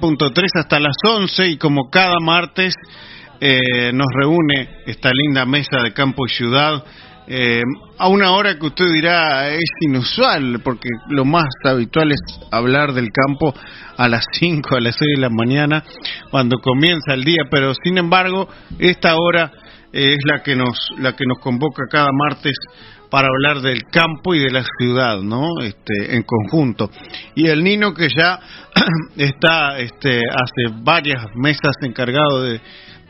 90.3 hasta las 11 y como cada martes nos reúne esta linda mesa de campo y ciudad a una hora que usted dirá es inusual, porque lo más habitual es hablar del campo a las 5, a las 6 de la mañana, cuando comienza el día, pero sin embargo, esta hora es la que nos convoca cada martes para hablar del campo y de la ciudad, ¿no? En conjunto. Y el Nino, que ya está hace varias mesas encargado de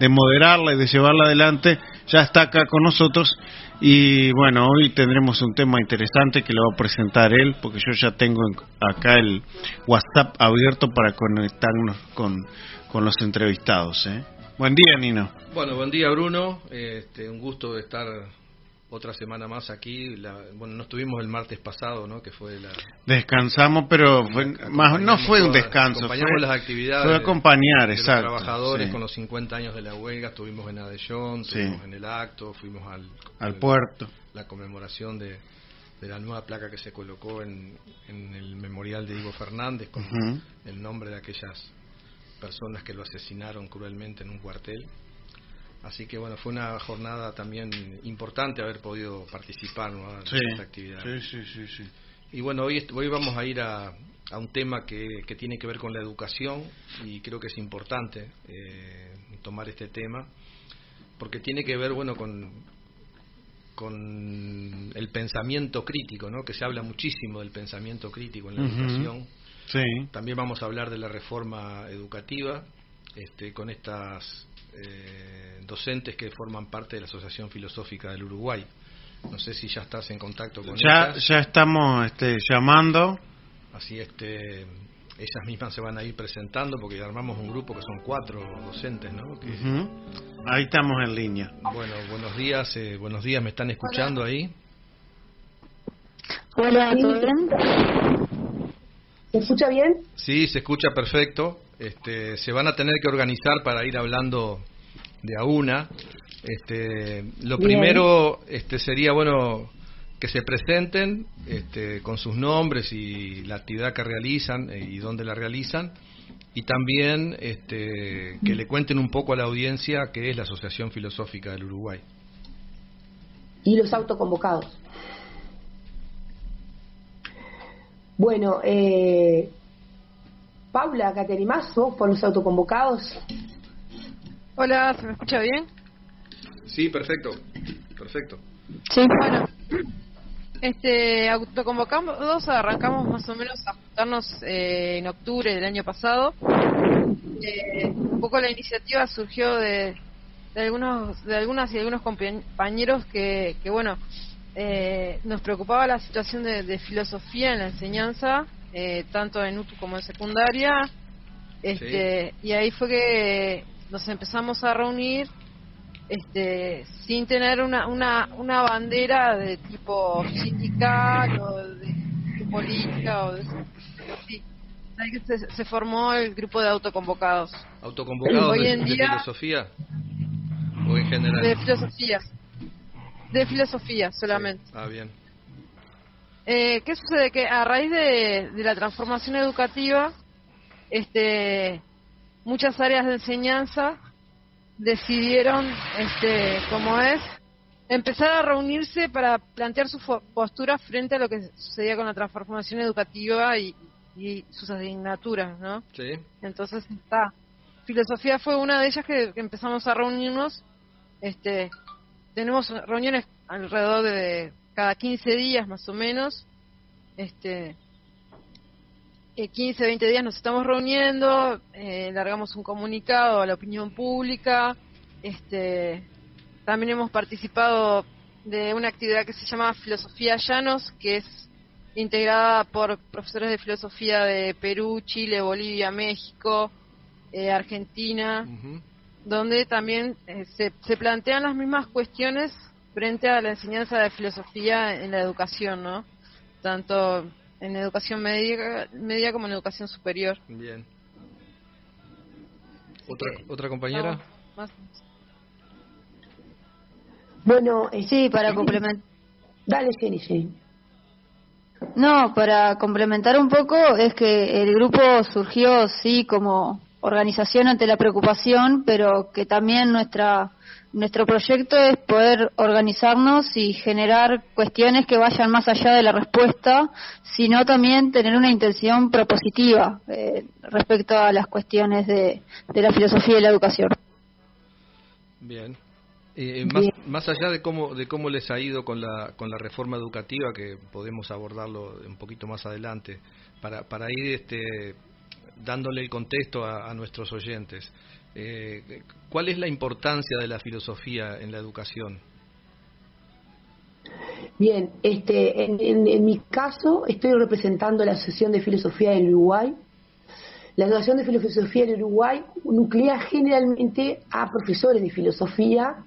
moderarla y de llevarla adelante, ya está acá con nosotros. Y bueno, hoy tendremos un tema interesante que lo va a presentar él, porque yo ya tengo acá el WhatsApp abierto para conectarnos con los entrevistados, ¿eh? Buen día, Nino. Bueno, buen día, Bruno. Un gusto de estar otra semana más aquí. No estuvimos el martes pasado, ¿no? Que fue Descansamos, pero no fue un descanso. Acompañamos las actividades. Fue acompañar, de exacto. Los trabajadores, sí. Con los 50 años de la huelga, estuvimos en Adellón, estuvimos en el acto, fuimos al puerto. La conmemoración de la nueva placa que se colocó en el memorial de Diego Fernández con el nombre de aquellas personas que lo asesinaron cruelmente en un cuartel. Así que bueno, fue una jornada también importante haber podido participar, ¿no? En esta actividad. Sí. Y bueno, hoy vamos a ir a un tema que tiene que ver con la educación, y creo que es importante tomar este tema porque tiene que ver, bueno, con el pensamiento crítico, ¿no? Que se habla muchísimo del pensamiento crítico en la educación. Sí. También vamos a hablar de la reforma educativa con estas docentes que forman parte de la Asociación Filosófica del Uruguay. No sé si ya estás en contacto con ellas. Ya estamos llamando. Así ellas mismas se van a ir presentando, porque armamos un grupo que son 4 docentes, ¿no? Ahí estamos en línea. Bueno, buenos días, ¿me están escuchando ahí? Hola, ¿todo bien? ¿Se escucha bien? Sí, se escucha perfecto. Se van a tener que organizar para ir hablando de a una. Lo primero sería, bueno, que se presenten con sus nombres y la actividad que realizan y dónde la realizan, y también que le cuenten un poco a la audiencia qué es la Asociación Filosófica del Uruguay. Y los autoconvocados. Bueno, Paula, ¿acá te animás vos por los autoconvocados? Hola, ¿se me escucha bien? Sí, perfecto. Sí, bueno, autoconvocados arrancamos más o menos a juntarnos en octubre del año pasado. Un poco la iniciativa surgió de algunas y algunos compañeros que bueno, nos preocupaba la situación de filosofía en la enseñanza, tanto en UTU como en secundaria, y ahí fue que nos empezamos a reunir sin tener una bandera de tipo sindical o de política o de así. Ahí que se formó el grupo de autoconvocados. ¿Autoconvocados hoy en de día, filosofía o en general? De filosofía solamente. Sí. Ah, bien. ¿Qué sucede? Que a raíz de la transformación educativa, muchas áreas de enseñanza decidieron, empezar a reunirse para plantear su postura frente a lo que sucedía con la transformación educativa y sus asignaturas, ¿no? Sí. Entonces filosofía fue una de ellas que empezamos a reunirnos. Tenemos reuniones alrededor de cada 15 días más o menos. 15, 20 días nos estamos reuniendo, largamos un comunicado a la opinión pública. También hemos participado de una actividad que se llama Filosofía Llanos, que es integrada por profesores de filosofía de Perú, Chile, Bolivia, México, Argentina, donde también se plantean las mismas cuestiones frente a la enseñanza de filosofía en la educación, ¿no? Tanto en educación media como en educación superior. Bien. ¿Otra compañera? Más. Bueno, sí, para complementar. Dale, Jenny. No, para complementar un poco, es que el grupo surgió, sí, como organización ante la preocupación, pero que también nuestro proyecto es poder organizarnos y generar cuestiones que vayan más allá de la respuesta, sino también tener una intención propositiva respecto a las cuestiones de la filosofía y la educación. Bien. Más allá de cómo les ha ido con la reforma educativa, que podemos abordarlo un poquito más adelante, para ir dándole el contexto a nuestros oyentes, ¿cuál es la importancia de la filosofía en la educación? Bien, en mi caso estoy representando la Asociación de Filosofía del Uruguay. La Asociación de Filosofía del Uruguay nuclea generalmente a profesores de filosofía.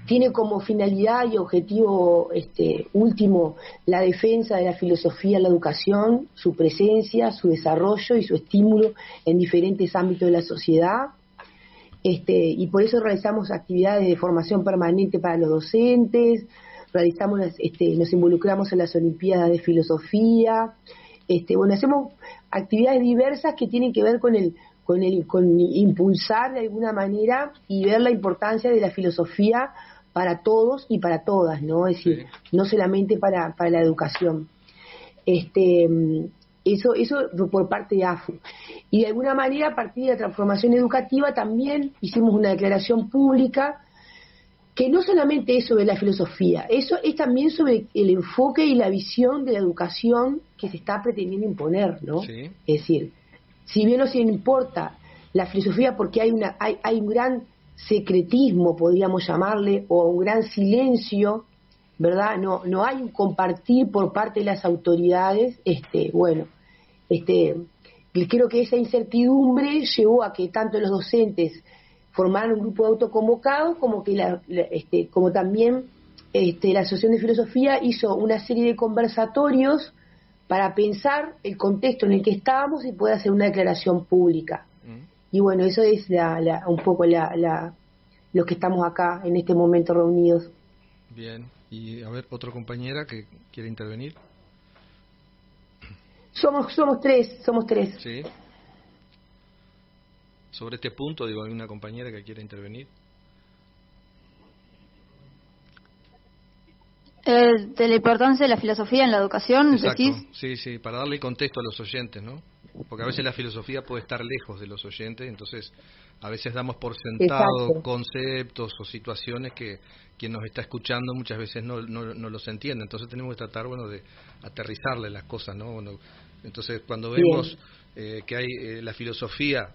Tiene como finalidad y objetivo último la defensa de la filosofía en la educación, su presencia, su desarrollo y su estímulo en diferentes ámbitos de la sociedad. Y por eso realizamos actividades de formación permanente para los docentes, nos involucramos en las Olimpiadas de Filosofía. Hacemos actividades diversas que tienen que ver con impulsar de alguna manera y ver la importancia de la filosofía para todos y para todas, ¿no? Es decir, no solamente para la educación. Eso por parte de AFU. Y de alguna manera, a partir de la transformación educativa, también hicimos una declaración pública que no solamente es sobre la filosofía, eso es también sobre el enfoque y la visión de la educación que se está pretendiendo imponer, ¿no? Sí. Es decir, si bien nos importa la filosofía porque hay un gran secretismo, podríamos llamarle, o un gran silencio, ¿verdad? No hay un compartir por parte de las autoridades. Creo que esa incertidumbre llevó a que tanto los docentes formaran un grupo de autoconvocados, como que como también la Asociación de Filosofía hizo una serie de conversatorios para pensar el contexto en el que estábamos y poder hacer una declaración pública. Y bueno, eso es un poco lo que estamos acá en este momento reunidos. Bien, y a ver, otra compañera que quiere intervenir. Somos tres. Sí. Sobre este punto, digo, ¿hay una compañera que quiere intervenir? De la importancia de la filosofía en la educación, exacto. ¿decís? Sí, para darle contexto a los oyentes, ¿no? Porque a veces la filosofía puede estar lejos de los oyentes, entonces a veces damos por sentado exacto. conceptos o situaciones que quien nos está escuchando muchas veces no los entiende, entonces tenemos que tratar, de aterrizarle las cosas, ¿no? Entonces cuando vemos que hay la filosofía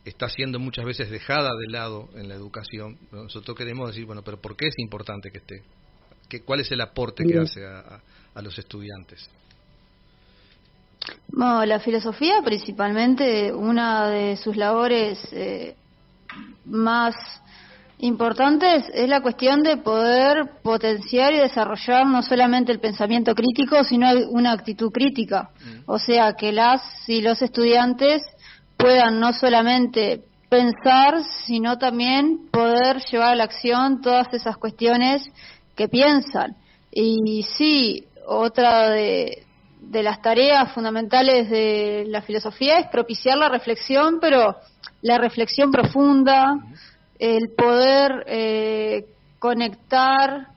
está siendo muchas veces dejada de lado en la educación, nosotros queremos decir, pero ¿por qué es importante que esté? ¿Cuál es el aporte que hace a los estudiantes? Bueno, la filosofía principalmente, una de sus labores más importantes es la cuestión de poder potenciar y desarrollar no solamente el pensamiento crítico, sino una actitud crítica. O sea, que las y los estudiantes puedan no solamente pensar, sino también poder llevar a la acción todas esas cuestiones que piensan. Y sí, otra de las tareas fundamentales de la filosofía es propiciar la reflexión, pero la reflexión profunda, el poder conectar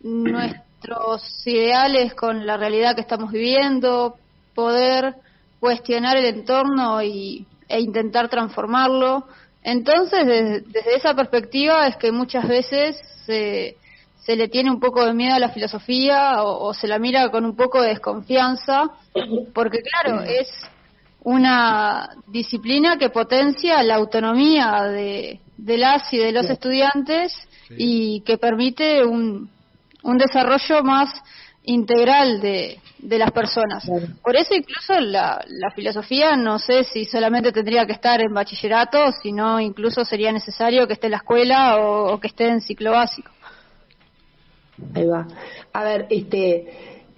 nuestros ideales con la realidad que estamos viviendo, poder cuestionar el entorno e intentar transformarlo. Entonces, desde esa perspectiva es que muchas veces se le tiene un poco de miedo a la filosofía o se la mira con un poco de desconfianza, porque claro, es una disciplina que potencia la autonomía de las y de los estudiantes y que permite un desarrollo más integral de las personas. Por eso incluso la filosofía no sé si solamente tendría que estar en bachillerato, sino incluso sería necesario que esté en la escuela o que esté en ciclo básico. Ahí va. A ver,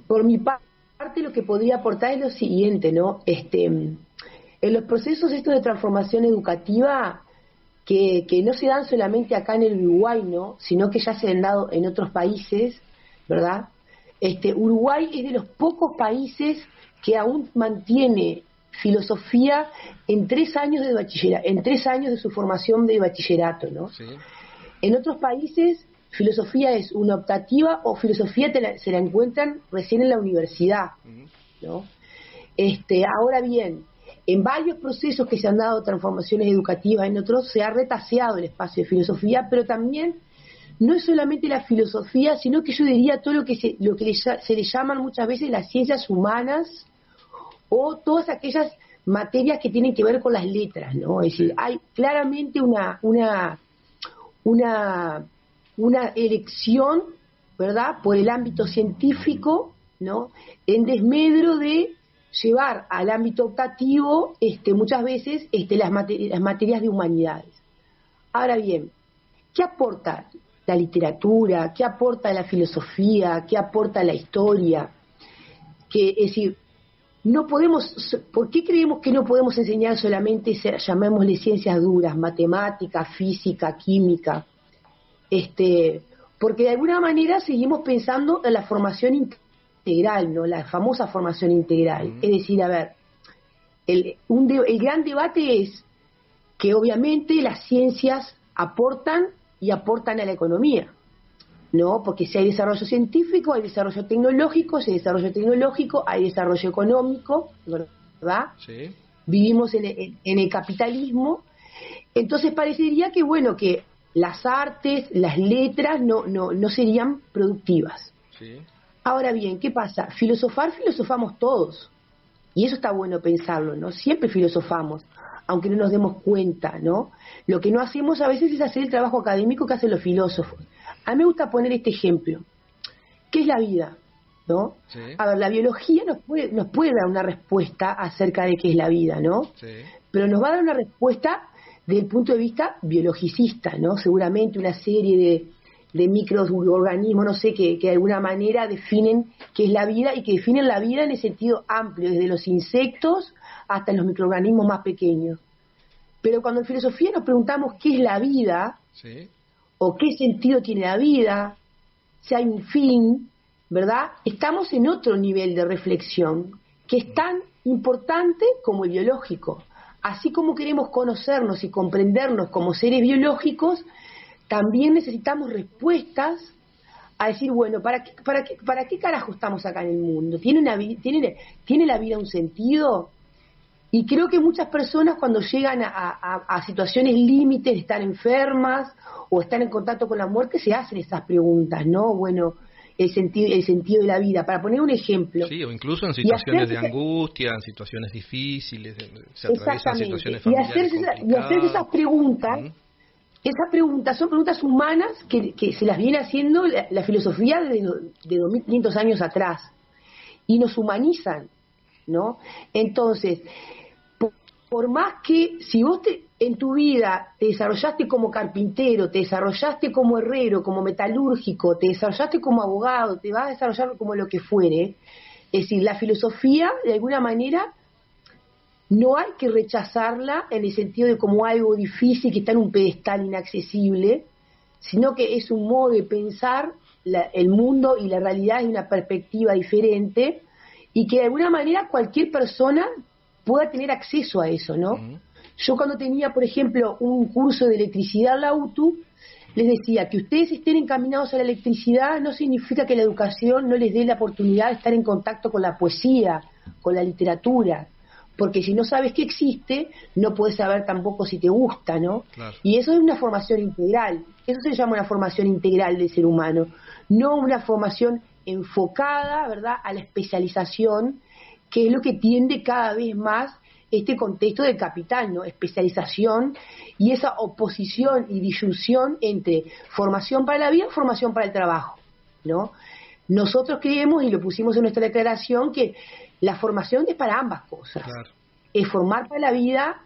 por mi parte lo que podría aportar es lo siguiente, ¿no? En los procesos estos de transformación educativa que no se dan solamente acá en el Uruguay, ¿no? Sino que ya se han dado en otros países, ¿verdad? Uruguay es de los pocos países que aún mantiene filosofía en 3 años de bachillerato, en 3 años de su formación de bachillerato, ¿no? Sí. En otros países, filosofía es una optativa o filosofía se la encuentran recién en la universidad, ¿no? Ahora bien, en varios procesos que se han dado transformaciones educativas en otros, se ha retaseado el espacio de filosofía, pero también no es solamente la filosofía, sino que yo diría todo lo que se le llaman muchas veces las ciencias humanas o todas aquellas materias que tienen que ver con las letras, ¿no? Es decir, hay claramente una elección, ¿verdad?, por el ámbito científico, ¿no?, en desmedro de llevar al ámbito optativo muchas veces las materias de humanidades. Ahora bien, ¿qué aporta la literatura? ¿Qué aporta la filosofía? ¿Qué aporta la historia? Es decir, no podemos, ¿por qué creemos que no podemos enseñar solamente, llamémosle ciencias duras, matemática, física, química? Porque de alguna manera seguimos pensando en la formación integral, ¿no? La famosa formación integral. Es decir, a ver, el gran debate es que obviamente las ciencias aportan y aportan a la economía, ¿no? Porque si hay desarrollo científico, hay desarrollo tecnológico, si hay desarrollo tecnológico, hay desarrollo económico, ¿verdad? Sí. Vivimos en el capitalismo, entonces parecería que, bueno, que las artes, las letras no serían productivas. Sí. Ahora bien, ¿qué pasa? Filosofamos todos, y eso está bueno pensarlo, ¿no? Siempre filosofamos, aunque no nos demos cuenta, ¿no? Lo que no hacemos a veces es hacer el trabajo académico que hacen los filósofos. A mí me gusta poner este ejemplo. ¿Qué es la vida? ¿No? Sí. A ver, la biología nos puede dar una respuesta acerca de qué es la vida, ¿no? Sí. Pero nos va a dar una respuesta desde el punto de vista biologicista, ¿no? Seguramente una serie de microorganismos, no sé, que de alguna manera definen qué es la vida y que definen la vida en el sentido amplio, desde los insectos hasta los microorganismos más pequeños. Pero cuando en filosofía nos preguntamos qué es la vida, Sí. o qué sentido tiene la vida, si hay un fin, ¿verdad? Estamos en otro nivel de reflexión que es tan importante como el biológico. Así como queremos conocernos y comprendernos como seres biológicos, también necesitamos respuestas a decir, bueno, ¿para qué carajo estamos acá en el mundo? ¿Tiene la vida un sentido? Y creo que muchas personas cuando llegan a situaciones límites de estar enfermas o están en contacto con la muerte se hacen esas preguntas, ¿no? Bueno, el sentido de la vida. Para poner un ejemplo. Sí, o incluso en situaciones de angustia, en situaciones difíciles, se atraviesan situaciones familiares complicadas. Y hacer esas preguntas, esas preguntas son preguntas humanas que se las viene haciendo la filosofía de 2500 años atrás y nos humanizan, ¿no? Entonces, por más que si vos en tu vida te desarrollaste como carpintero, te desarrollaste como herrero, como metalúrgico, te desarrollaste como abogado, te vas a desarrollar como lo que fuere, es decir, la filosofía de alguna manera no hay que rechazarla en el sentido de como algo difícil que está en un pedestal inaccesible, sino que es un modo de pensar el mundo y la realidad desde una perspectiva diferente y que de alguna manera cualquier persona pueda tener acceso a eso, ¿no? Yo cuando tenía, por ejemplo, un curso de electricidad en la UTU, les decía que ustedes estén encaminados a la electricidad no significa que la educación no les dé la oportunidad de estar en contacto con la poesía, con la literatura, porque si no sabes que existe, no puedes saber tampoco si te gusta, ¿no? Claro. Y eso es una formación integral, eso se llama una formación integral del ser humano, no una formación enfocada, ¿verdad?, a la especialización, que es lo que tiende cada vez más este contexto del capital, ¿no? Especialización y esa oposición y disyunción entre formación para la vida y formación para el trabajo, ¿no? Nosotros creemos, y lo pusimos en nuestra declaración, que la formación es para ambas cosas. Claro. Es formar para la vida,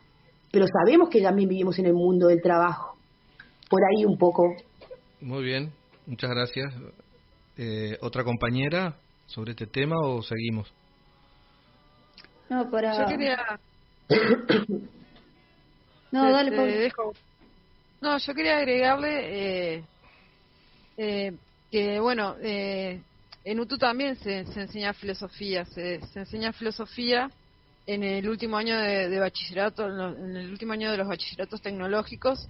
pero sabemos que también vivimos en el mundo del trabajo. Por ahí un poco. Muy bien, muchas gracias. ¿Otra compañera sobre este tema o seguimos? No, para... Yo quería... No, dale, te Pablo. dejo. No, yo quería agregarle que, bueno, en UTU también se enseña filosofía, se enseña filosofía en el último año de bachillerato, en el último año de los bachilleratos tecnológicos,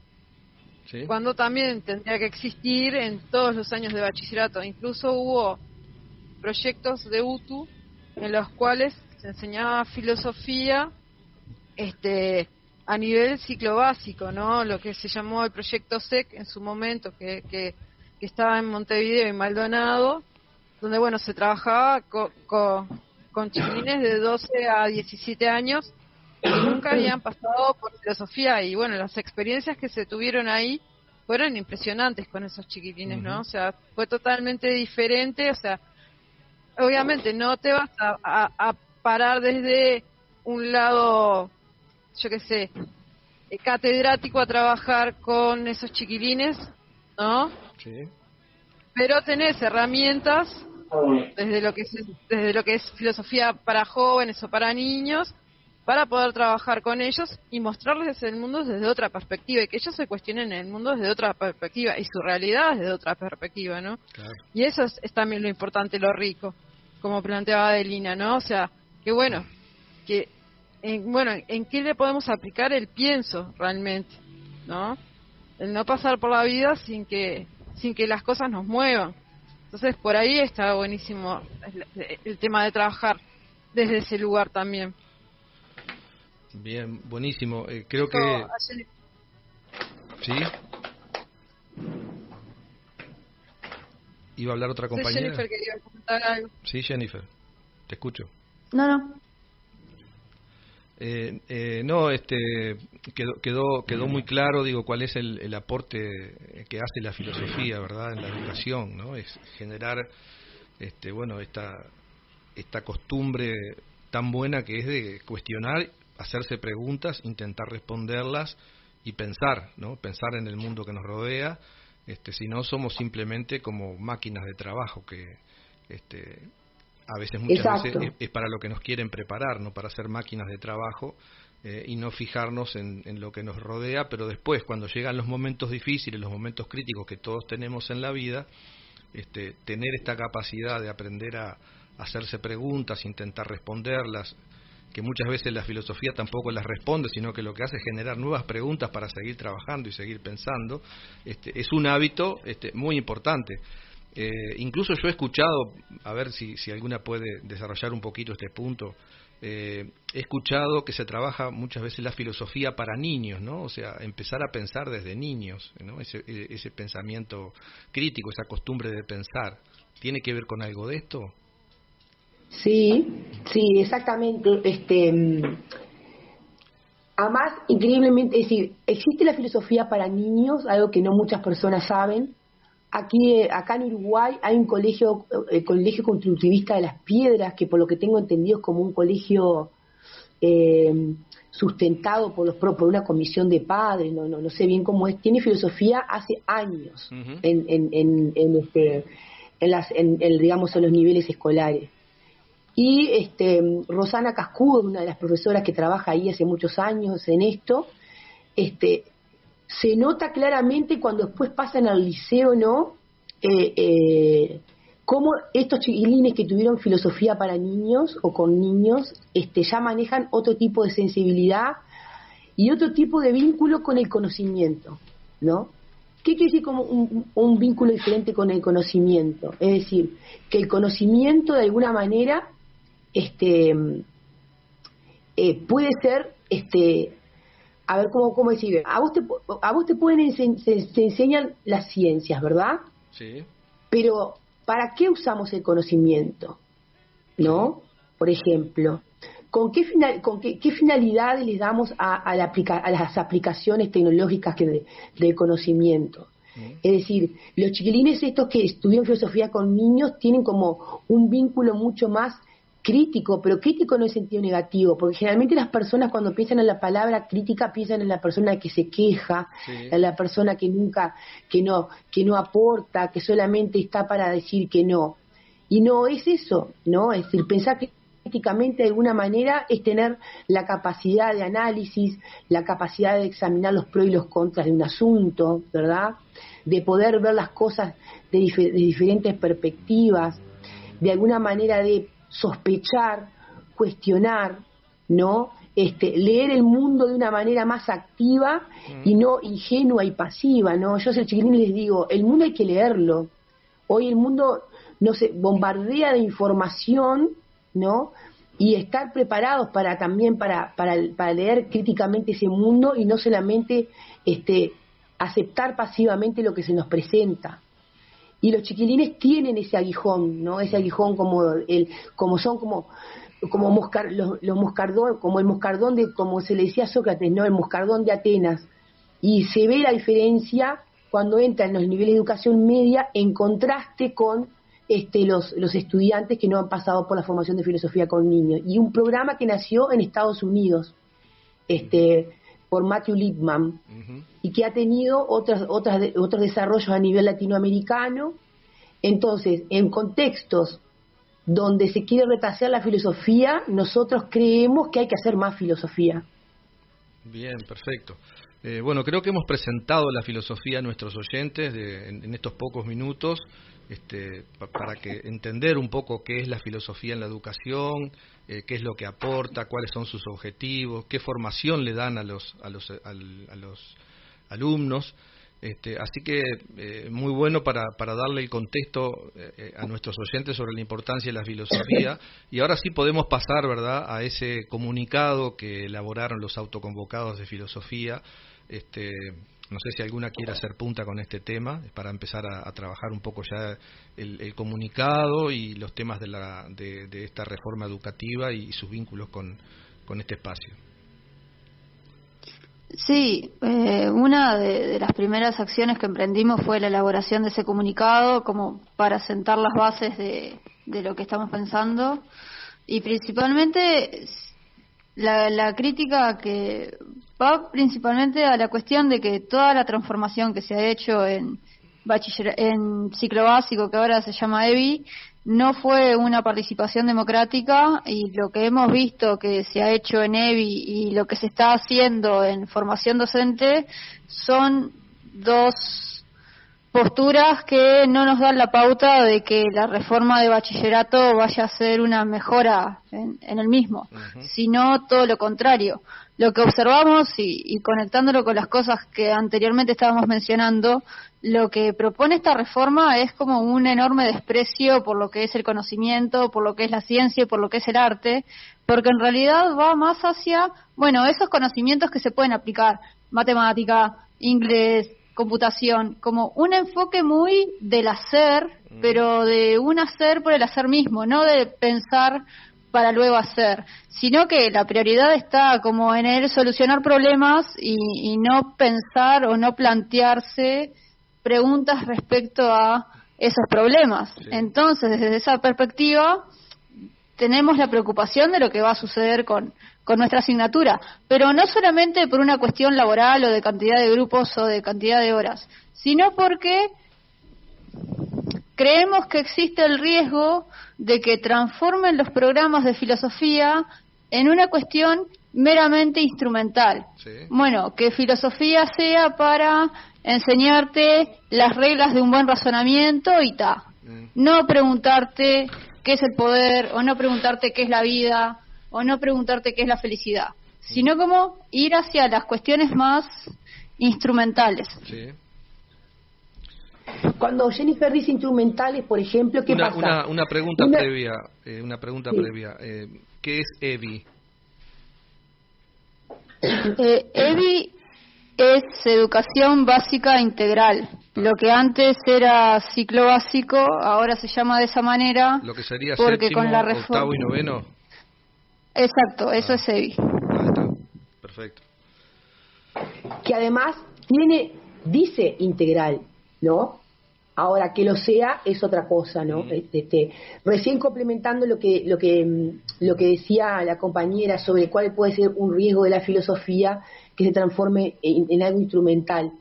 ¿Sí? cuando también tendría que existir en todos los años de bachillerato. Incluso hubo proyectos de UTU en los cuales se enseñaba filosofía a nivel ciclo básico, ¿no? Lo que se llamó el proyecto SEC en su momento, que estaba en Montevideo y Maldonado, donde bueno, se trabajaba con chiquilines de 12 a 17 años que nunca habían pasado por filosofía, y bueno, las experiencias que se tuvieron ahí fueron impresionantes con esos chiquilines, ¿no? O sea, fue totalmente diferente. O sea, obviamente no te vas a parar desde un lado, yo qué sé, catedrático a trabajar con esos chiquilines, ¿no? Sí. Pero tenés herramientas desde lo que es filosofía para jóvenes o para niños, para poder trabajar con ellos y mostrarles el mundo desde otra perspectiva, y que ellos se cuestionen el mundo desde otra perspectiva y su realidad desde otra perspectiva, ¿no? Claro. Y eso es también lo importante, lo rico, como planteaba Adelina, ¿no? O sea, que bueno, ¿en qué le podemos aplicar el pienso realmente, ¿no? El no pasar por la vida sin que las cosas nos muevan. Entonces, por ahí está buenísimo el tema de trabajar desde ese lugar también. Bien, buenísimo. Creo que... ¿Sí? ¿Iba a hablar otra compañera? Jennifer, quería comentar algo. Sí, Jennifer, te escucho. No. No, quedó muy claro, digo, cuál es el aporte que hace la filosofía, ¿verdad?, en la educación, ¿no? Es generar, esta costumbre tan buena que es de cuestionar, hacerse preguntas, intentar responderlas y pensar, ¿no? Pensar en el mundo que nos rodea. Si no, somos simplemente como máquinas de trabajo que a veces, muchas veces es para lo que nos quieren preparar, no para ser máquinas de trabajo, y no fijarnos en lo que nos rodea. Pero después, cuando llegan los momentos difíciles, los momentos críticos que todos tenemos en la vida, tener esta capacidad de aprender a hacerse preguntas, intentar responderlas, que muchas veces la filosofía tampoco las responde, sino que lo que hace es generar nuevas preguntas para seguir trabajando y seguir pensando. Es un hábito muy importante. Incluso yo he escuchado, a ver si alguna puede desarrollar un poquito este punto, he escuchado que se trabaja muchas veces la filosofía para niños, ¿no? O sea, empezar a pensar desde niños, ¿no? Ese pensamiento crítico, esa costumbre de pensar, ¿tiene que ver con algo de esto? Sí, exactamente. Además, increíblemente, es decir, existe la filosofía para niños, algo que no muchas personas saben. Acá en Uruguay hay un colegio, el Colegio Constructivista de Las Piedras, que por lo que tengo entendido es como un colegio sustentado por una comisión de padres, no sé bien cómo es. Tiene filosofía hace años digamos, en los niveles escolares. Y Rosana Cascudo, una de las profesoras que trabaja ahí hace muchos años en esto, se nota claramente cuando después pasan al liceo, ¿no? Cómo estos chiquilines que tuvieron filosofía para niños o con niños ya manejan otro tipo de sensibilidad y otro tipo de vínculo con el conocimiento, ¿no? ¿Qué quiere decir como un vínculo diferente con el conocimiento? Es decir, que el conocimiento de alguna manera puede ser, a ver cómo decir, a vos te pueden te enseñan las ciencias, ¿verdad? Sí. Pero ¿para qué usamos el conocimiento? ¿No? Por ejemplo, ¿con qué finalidades les damos a las aplicaciones tecnológicas del conocimiento? Es decir, los chiquilines estos que estudian filosofía con niños tienen como un vínculo mucho más crítico, pero crítico no en sentido negativo, porque generalmente las personas cuando piensan en la palabra crítica piensan en la persona que se queja, en la persona que no aporta, que solamente está para decir que no. Y no es eso, ¿no? Es decir, pensar críticamente de alguna manera es tener la capacidad de análisis, la capacidad de examinar los pros y los contras de un asunto, ¿verdad? De poder ver las cosas de diferentes perspectivas. de alguna manera de sospechar, cuestionar, ¿no? Leer el mundo de una manera más activa y no ingenua y pasiva, ¿no? Yo a los chiquilines les digo, el mundo hay que leerlo. Hoy el mundo bombardea de información, ¿no? Y estar preparados también para leer críticamente ese mundo y no solamente aceptar pasivamente lo que se nos presenta. Y los chiquilines tienen ese aguijón, ¿no? Ese aguijón los moscardón, como el moscardón como se le decía a Sócrates, ¿no? El moscardón de Atenas. Y se ve la diferencia cuando entran en los niveles de educación media en contraste con los estudiantes que no han pasado por la formación de filosofía con niños. Y un programa que nació en Estados Unidos, por Matthew Lipman, y que ha tenido otros desarrollos a nivel latinoamericano. Entonces, en contextos donde se quiere retasear la filosofía, nosotros creemos que hay que hacer más filosofía. Bien, perfecto. Bueno, creo que hemos presentado la filosofía a nuestros oyentes en estos pocos minutos, para que entender un poco qué es la filosofía en la educación, qué es lo que aporta, cuáles son sus objetivos, qué formación le dan a los alumnos. Así que muy bueno para darle el contexto a nuestros oyentes sobre la importancia de la filosofía. Y ahora sí podemos pasar, ¿verdad?, a ese comunicado que elaboraron los autoconvocados de filosofía. No sé si alguna quiere hacer punta con este tema para empezar a trabajar un poco ya el comunicado y los temas de esta reforma educativa y sus vínculos con este espacio. Sí, una de las primeras acciones que emprendimos fue la elaboración de ese comunicado, como para sentar las bases de lo que estamos pensando, y principalmente la crítica que va principalmente a la cuestión de que toda la transformación que se ha hecho en ciclo básico, que ahora se llama EBI, no fue una participación democrática, y lo que hemos visto que se ha hecho en EBI y lo que se está haciendo en formación docente son dos posturas que no nos dan la pauta de que la reforma de bachillerato vaya a ser una mejora en el mismo, sino todo lo contrario. Lo que observamos, y conectándolo con las cosas que anteriormente estábamos mencionando, lo que propone esta reforma es como un enorme desprecio por lo que es el conocimiento, por lo que es la ciencia y por lo que es el arte, porque en realidad va más hacia, esos conocimientos que se pueden aplicar, matemática, inglés, computación, como un enfoque muy del hacer, pero de un hacer por el hacer mismo, no de pensar para luego hacer, sino que la prioridad está como en el solucionar problemas y no pensar o no plantearse preguntas respecto a esos problemas. Sí. Entonces, desde esa perspectiva, tenemos la preocupación de lo que va a suceder con nuestra asignatura, pero no solamente por una cuestión laboral o de cantidad de grupos o de cantidad de horas, sino porque creemos que existe el riesgo de que transformen los programas de filosofía en una cuestión meramente instrumental. Sí. Que filosofía sea para enseñarte las reglas de un buen razonamiento y ta. No preguntarte qué es el poder, o no preguntarte qué es la vida, o no preguntarte qué es la felicidad, sino como ir hacia las cuestiones más instrumentales. Sí. Cuando Jennifer dice instrumentales, por ejemplo, ¿qué pasa? Una pregunta previa. ¿Qué es EBI? EBI es educación básica integral. Lo que antes era ciclo básico, ahora se llama de esa manera. Lo que sería porque séptimo, con la octavo y noveno. Exacto, eso es EBI. Ahí está, perfecto. Que además dice integral, ¿no? Ahora que lo sea es otra cosa, ¿no? Recién complementando lo que decía la compañera sobre cuál puede ser un riesgo de la filosofía que se transforme en algo instrumental.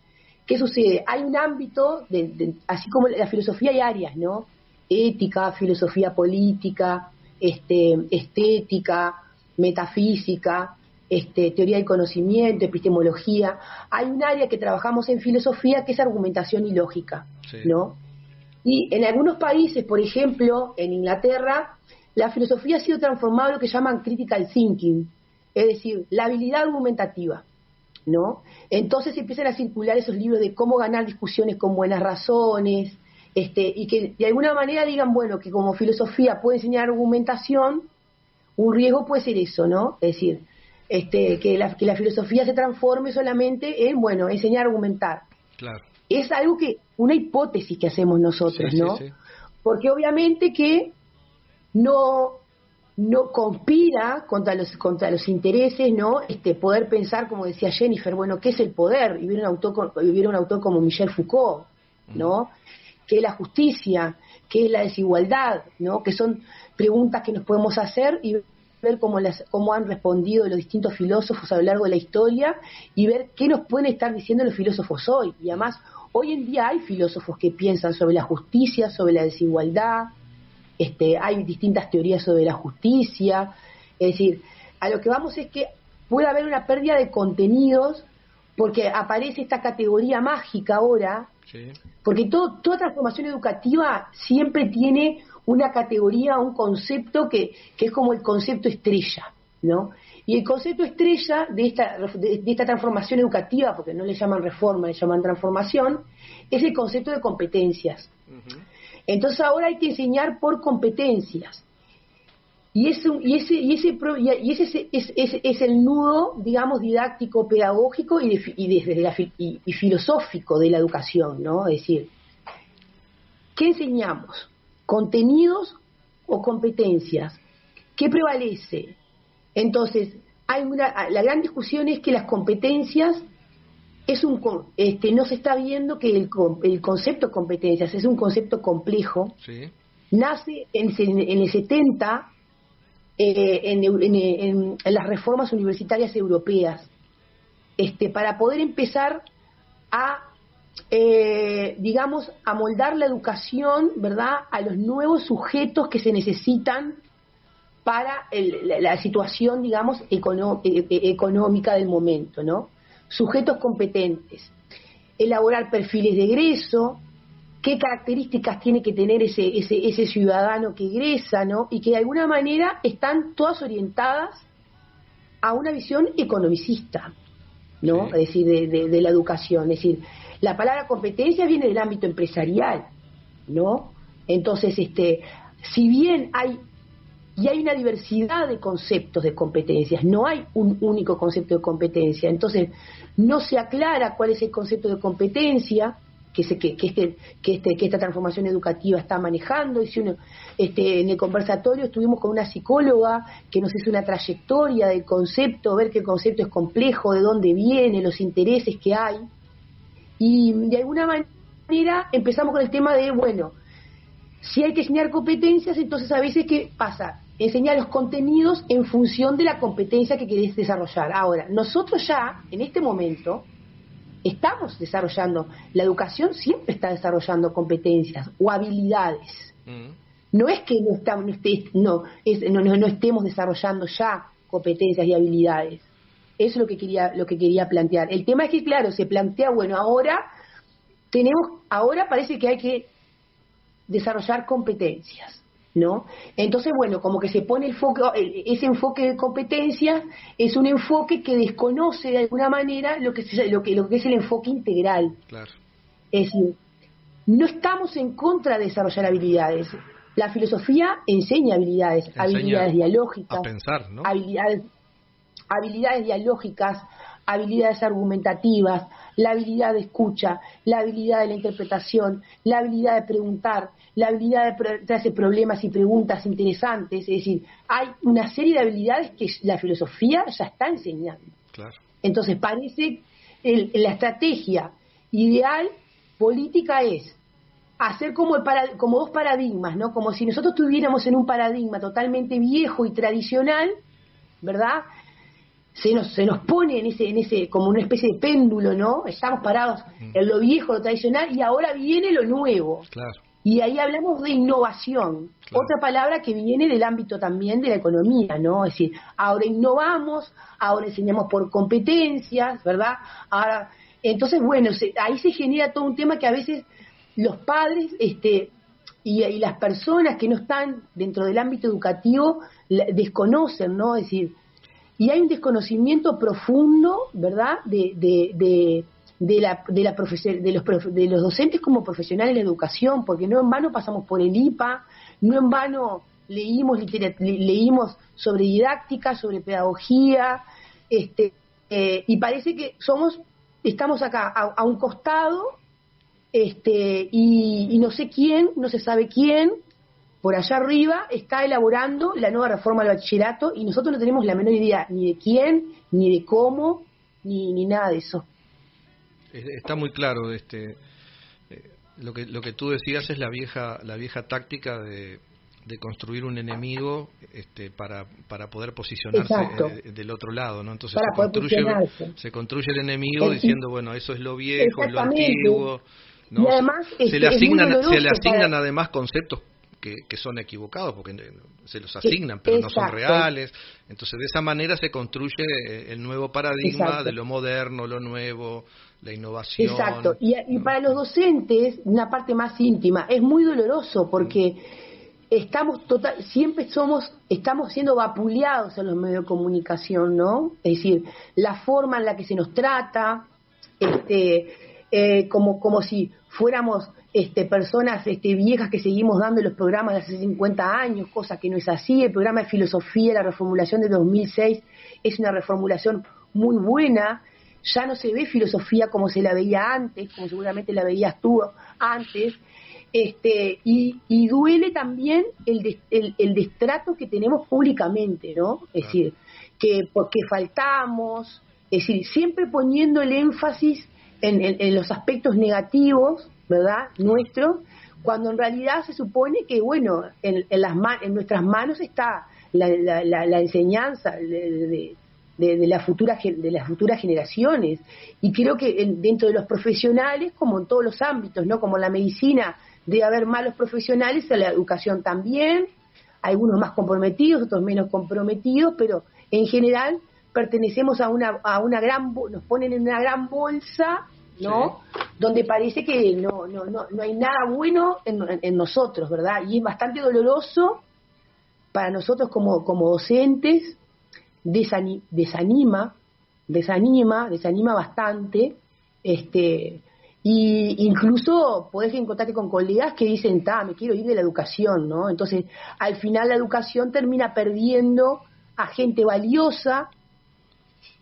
¿Qué sucede? Hay un ámbito, así como la filosofía hay áreas, ¿no? Ética, filosofía política, estética, metafísica, teoría del conocimiento, epistemología. Hay un área que trabajamos en filosofía que es argumentación y lógica, sí, ¿no? Y en algunos países, por ejemplo, en Inglaterra, la filosofía ha sido transformada en lo que llaman critical thinking, es decir, la habilidad argumentativa, ¿no? Entonces empiezan a circular esos libros de cómo ganar discusiones con buenas razones, y que de alguna manera digan, bueno, que como filosofía puede enseñar argumentación, un riesgo puede ser eso, ¿no? Es decir, que la filosofía se transforme solamente en, bueno, enseñar a argumentar. Claro. Es algo una hipótesis que hacemos nosotros, Sí, ¿no? sí, sí. Porque obviamente que no conspira contra los intereses, ¿no? Poder pensar, como decía Jennifer, bueno, ¿qué es el poder? Y viene un autor como Michel Foucault, ¿no? ¿Qué es la justicia? ¿Qué es la desigualdad? ¿No? Que son preguntas que nos podemos hacer y ver cómo han respondido los distintos filósofos a lo largo de la historia y ver qué nos pueden estar diciendo los filósofos hoy. Y además, hoy en día hay filósofos que piensan sobre la justicia, sobre la desigualdad, hay distintas teorías sobre la justicia. Es decir, a lo que vamos es que puede haber una pérdida de contenidos porque aparece esta categoría mágica ahora, sí. Porque toda transformación educativa siempre tiene una categoría, un concepto que es como el concepto estrella, ¿no? Y el concepto estrella de esta transformación educativa, porque no le llaman reforma, le llaman transformación, es el concepto de competencias. Uh-huh. Entonces ahora hay que enseñar por competencias. Y ese es el nudo, digamos, didáctico, pedagógico y filosófico de la educación, ¿no? Es decir, ¿qué enseñamos? ¿Contenidos o competencias? ¿Qué prevalece? Entonces, la gran discusión es que las competencias no se está viendo que el concepto de competencias es un concepto complejo. Sí. Nace en el 70 en las reformas universitarias europeas, para poder empezar a digamos, a moldar la educación, ¿verdad?, a los nuevos sujetos que se necesitan para la situación, digamos, económica del momento, ¿no? Sujetos competentes, elaborar perfiles de egreso, qué características tiene que tener ese ciudadano que egresa, ¿no? Y que de alguna manera están todas orientadas a una visión economicista, ¿no? Sí. Es decir, de la educación. Es decir, la palabra competencia viene del ámbito empresarial, ¿no? Entonces, si bien hay una diversidad de conceptos de competencias, no hay un único concepto de competencia, entonces no se aclara cuál es el concepto de competencia que esta transformación educativa está manejando. Y si uno, en el conversatorio estuvimos con una psicóloga que nos hizo una trayectoria del concepto, ver que el concepto es complejo, de dónde viene, los intereses que hay, y de alguna manera empezamos con el tema de, bueno, si hay que enseñar competencias, entonces a veces, ¿qué pasa? Enseñar los contenidos en función de la competencia que querés desarrollar. Ahora, nosotros ya, en este momento, estamos desarrollando, la educación siempre está desarrollando competencias o habilidades. No es que no estemos desarrollando ya competencias y habilidades. Eso es lo que quería plantear. El tema es que, claro, se plantea, bueno, ahora parece que hay que desarrollar competencias, ¿no? Entonces, bueno, como que se pone ese enfoque de competencias es un enfoque que desconoce de alguna manera lo que es el enfoque integral. Claro. Es decir, no estamos en contra de desarrollar habilidades. La filosofía enseña habilidades dialógicas, a pensar, ¿no? habilidades dialógicas, habilidades argumentativas, la habilidad de escucha, la habilidad de la interpretación, la habilidad de preguntar, la habilidad de hacer problemas y preguntas interesantes. Es decir, hay una serie de habilidades que la filosofía ya está enseñando. Claro. Entonces parece la estrategia ideal política es hacer como dos paradigmas, ¿no? Como si nosotros estuviéramos en un paradigma totalmente viejo y tradicional, ¿verdad? Se nos pone en ese como una especie de péndulo, ¿no? Estamos parados en lo viejo, lo tradicional, y ahora viene lo nuevo. Claro. Y ahí hablamos de innovación, claro. Otra palabra que viene del ámbito también de la economía, ¿no? Es decir, ahora innovamos, ahora enseñamos por competencias, ¿verdad? Ahora, entonces, bueno, ahí se genera todo un tema que a veces los padres y las personas que no están dentro del ámbito educativo desconocen, ¿no? Es decir, y hay un desconocimiento profundo, ¿verdad?, de los docentes como profesionales de la educación, porque no en vano pasamos por el IPA, no en vano leímos sobre didáctica, sobre pedagogía, y parece que estamos acá a un costado, y no sé quién, no se sabe quién, por allá arriba está elaborando la nueva reforma del bachillerato y nosotros no tenemos la menor idea ni de quién, ni de cómo, ni nada de eso. Está muy claro, lo que tú decías es la vieja táctica de construir un enemigo para poder posicionarse del otro lado, ¿no? Entonces se construye el enemigo diciendo, bueno, eso es lo viejo, es lo antiguo, ¿no? Y además, se le asignan además conceptos que son equivocados porque se los asignan pero no son reales. Entonces de esa manera se construye el nuevo paradigma de lo moderno, lo nuevo, la innovación. Exacto. Y para los docentes, una parte más íntima, es muy doloroso porque siempre estamos siendo vapuleados en los medios de comunicación, ¿no? Es decir, la forma en la que se nos trata, como si fuéramos personas viejas que seguimos dando los programas de hace 50 años, cosa que no es así. El programa de filosofía, la reformulación de 2006, es una reformulación muy buena. Ya no se ve filosofía como se la veía antes, como seguramente la veías tú antes, y duele también el destrato que tenemos públicamente, ¿no? Es decir, porque faltamos, es decir, siempre poniendo el énfasis en los aspectos negativos, ¿verdad?, nuestros, cuando en realidad se supone que, bueno, en nuestras manos está la enseñanza de las futuras generaciones. Y creo que dentro de los profesionales, como en todos los ámbitos, ¿no?, como en la medicina debe haber malos profesionales, en la educación también, algunos más comprometidos, otros menos comprometidos, pero en general pertenecemos a una gran, nos ponen en una gran bolsa, ¿no? Sí. Donde parece que no hay nada bueno en nosotros, ¿verdad? Y es bastante doloroso para nosotros como docentes, desanima bastante, y incluso podés encontrarte con colegas que dicen, me quiero ir de la educación, ¿no? Entonces, al final la educación termina perdiendo a gente valiosa,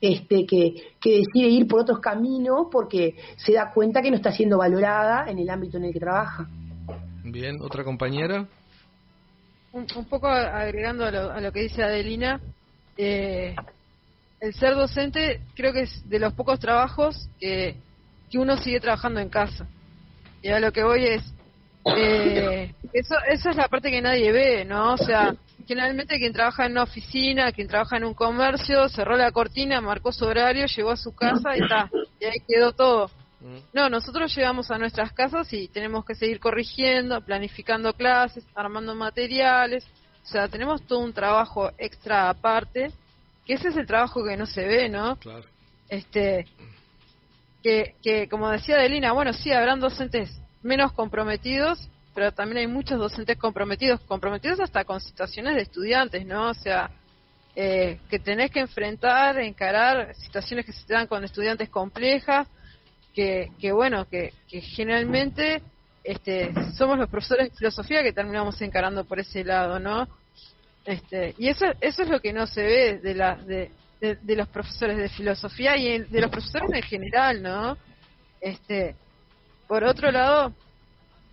que decide ir por otros caminos porque se da cuenta que no está siendo valorada en el ámbito en el que trabaja. Bien, ¿otra compañera? Un poco agregando a lo que dice Adelina, el ser docente creo que es de los pocos trabajos que uno sigue trabajando en casa. Y a lo que voy es, esa es la parte que nadie ve, ¿no? O sea, generalmente quien trabaja en una oficina, quien trabaja en un comercio, cerró la cortina, marcó su horario, llegó a su casa y está, y ahí quedó todo. No, nosotros llegamos a nuestras casas y tenemos que seguir corrigiendo, planificando clases, armando materiales, o sea, tenemos todo un trabajo extra aparte, que ese es el trabajo que no se ve, ¿no? Claro. Que como decía Adelina, bueno, sí, habrán docentes menos comprometidos, pero también hay muchos docentes comprometidos hasta con situaciones de estudiantes, ¿no? O sea, que tenés que encarar situaciones que se te dan con estudiantes complejas, que generalmente somos los profesores de filosofía que terminamos encarando por ese lado, ¿no? Y eso es lo que no se ve de los profesores de filosofía y de los profesores en general, ¿no? Por otro lado,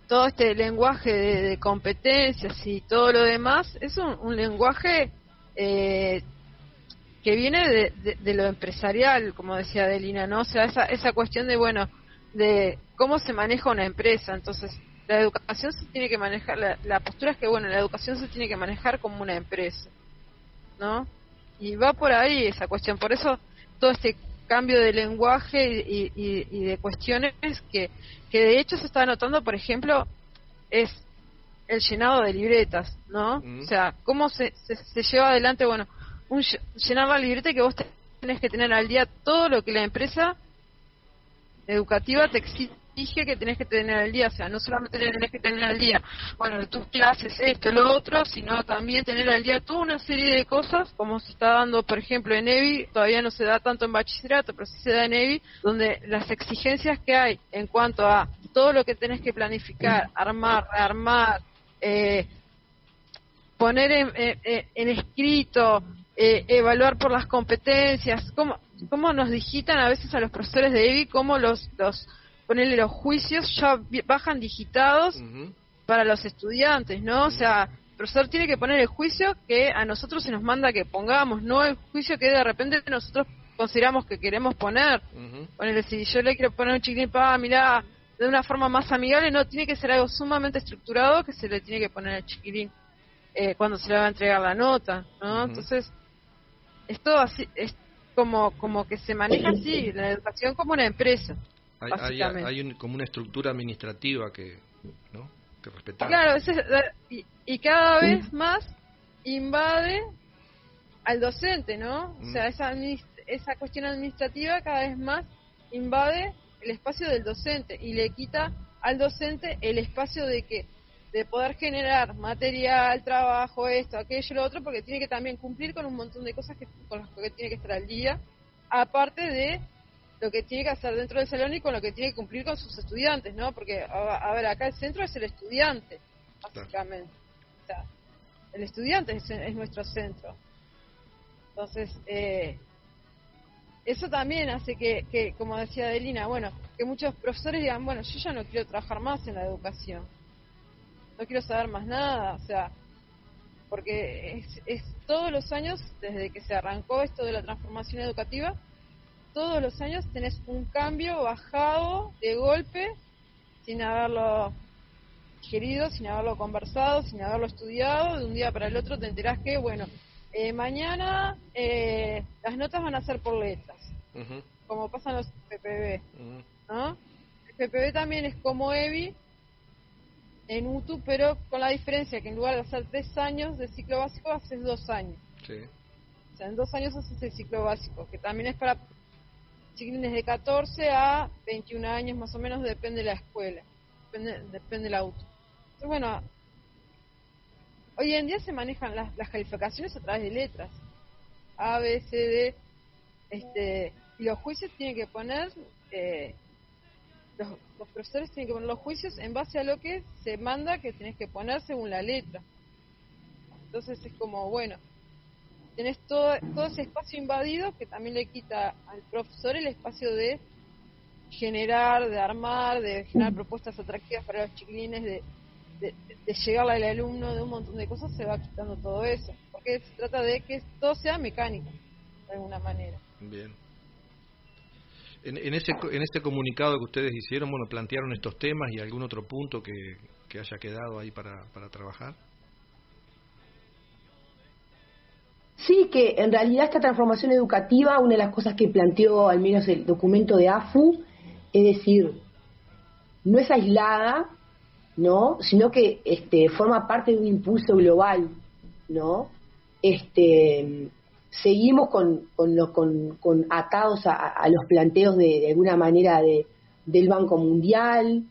todo este lenguaje de competencias y todo lo demás es un lenguaje que viene de lo empresarial, como decía Adelina, ¿no? O sea, esa cuestión de cómo se maneja una empresa. Entonces, la educación se tiene que manejar, la postura es que, la educación se tiene que manejar como una empresa, ¿no? Y va por ahí esa cuestión. Por eso, todo este cambio de lenguaje y de cuestiones que de hecho se está notando, por ejemplo, es el llenado de libretas, ¿no? O sea, cómo se lleva adelante, llenar la libreta, que vos tenés que tener al día todo lo que la empresa educativa te exige exige que tenés que tener al día, o sea, no solamente tenés que tener al día, bueno, de tus clases, esto, lo otro, sino también tener al día toda una serie de cosas, como se está dando, por ejemplo, en EVI, todavía no se da tanto en bachillerato, pero sí se da en EVI, donde las exigencias que hay en cuanto a todo lo que tenés que planificar, armar, rearmar, poner en escrito, evaluar por las competencias, cómo nos digitan a veces a los profesores de EVI, cómo ponerle los juicios ya bajan digitados para los estudiantes, ¿no? O sea, el profesor tiene que poner el juicio que a nosotros se nos manda que pongamos, no el juicio que de repente nosotros consideramos que queremos poner. Ponele, si yo le quiero poner un chiquilín, mirá, de una forma más amigable, no, tiene que ser algo sumamente estructurado que se le tiene que poner al chiquilín cuando se le va a entregar la nota, ¿no? Entonces, es todo así, es como que se maneja así, la educación como una empresa. Hay como una estructura administrativa que, ¿no?, que respetar. Claro, y cada vez más invade al docente, ¿no? O sea, esa cuestión administrativa cada vez más invade el espacio del docente y le quita al docente el espacio de poder generar material, trabajo, esto, aquello, lo otro, porque tiene que también cumplir con un montón de cosas con las que tiene que estar al día, aparte de lo que tiene que hacer dentro del salón y con lo que tiene que cumplir con sus estudiantes, ¿no? Porque, a ver, acá el centro es el estudiante, básicamente. O sea, el estudiante es nuestro centro. Entonces, eso también hace que, como decía Adelina, bueno, que muchos profesores digan, bueno, yo ya no quiero trabajar más en la educación. No quiero saber más nada, o sea, porque es todos los años, desde que se arrancó esto de la transformación educativa, todos los años tenés un cambio bajado de golpe, sin haberlo digerido, sin haberlo conversado, sin haberlo estudiado, de un día para el otro te enterás que, bueno, mañana las notas van a ser por letras, como pasan los PPB, ¿no? El PPB también es como EVI en UTU, pero con la diferencia que en lugar de hacer 3 años de ciclo básico, haces 2 años. Sí. O sea, en 2 años haces el ciclo básico, que también es para chiquilines de 14 a 21 años más o menos, depende de la escuela, depende de la UTU. Entonces, bueno, hoy en día se manejan las calificaciones a través de letras, A, B, C, D, y los juicios tienen que poner... Los profesores tienen que poner los juicios en base a lo que se manda que tenés que poner según la letra. Entonces es como, bueno, tenés todo ese espacio invadido que también le quita al profesor el espacio de generar, de armar, de generar propuestas atractivas para los chiquilines, de llegarle al alumno, de un montón de cosas. Se va quitando todo eso, porque se trata de que todo sea mecánico, de alguna manera. Bien. En ese comunicado que ustedes hicieron, bueno, plantearon estos temas y algún otro punto que haya quedado ahí para trabajar. Sí, que en realidad esta transformación educativa, una de las cosas que planteó al menos el documento de AFU, es decir, no es aislada, ¿no?, sino que forma parte de un impulso global, ¿no? Seguimos con atados a los planteos de alguna manera del Banco Mundial,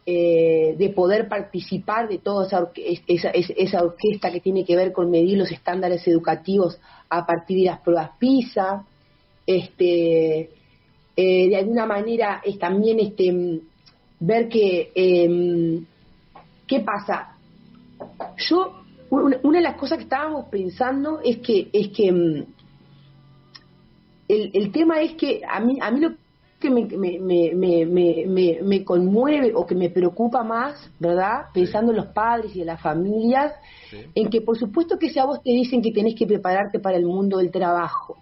de poder participar de toda esa orquesta que tiene que ver con medir los estándares educativos a partir de las pruebas PISA. De alguna manera es también ver que ¿qué pasa? Una de las cosas que estábamos pensando es que el tema es que a mí lo que me conmueve o que me preocupa más, ¿verdad? Pensando en los padres y en las familias, en que por supuesto que si a vos te dicen que tenés que prepararte para el mundo del trabajo,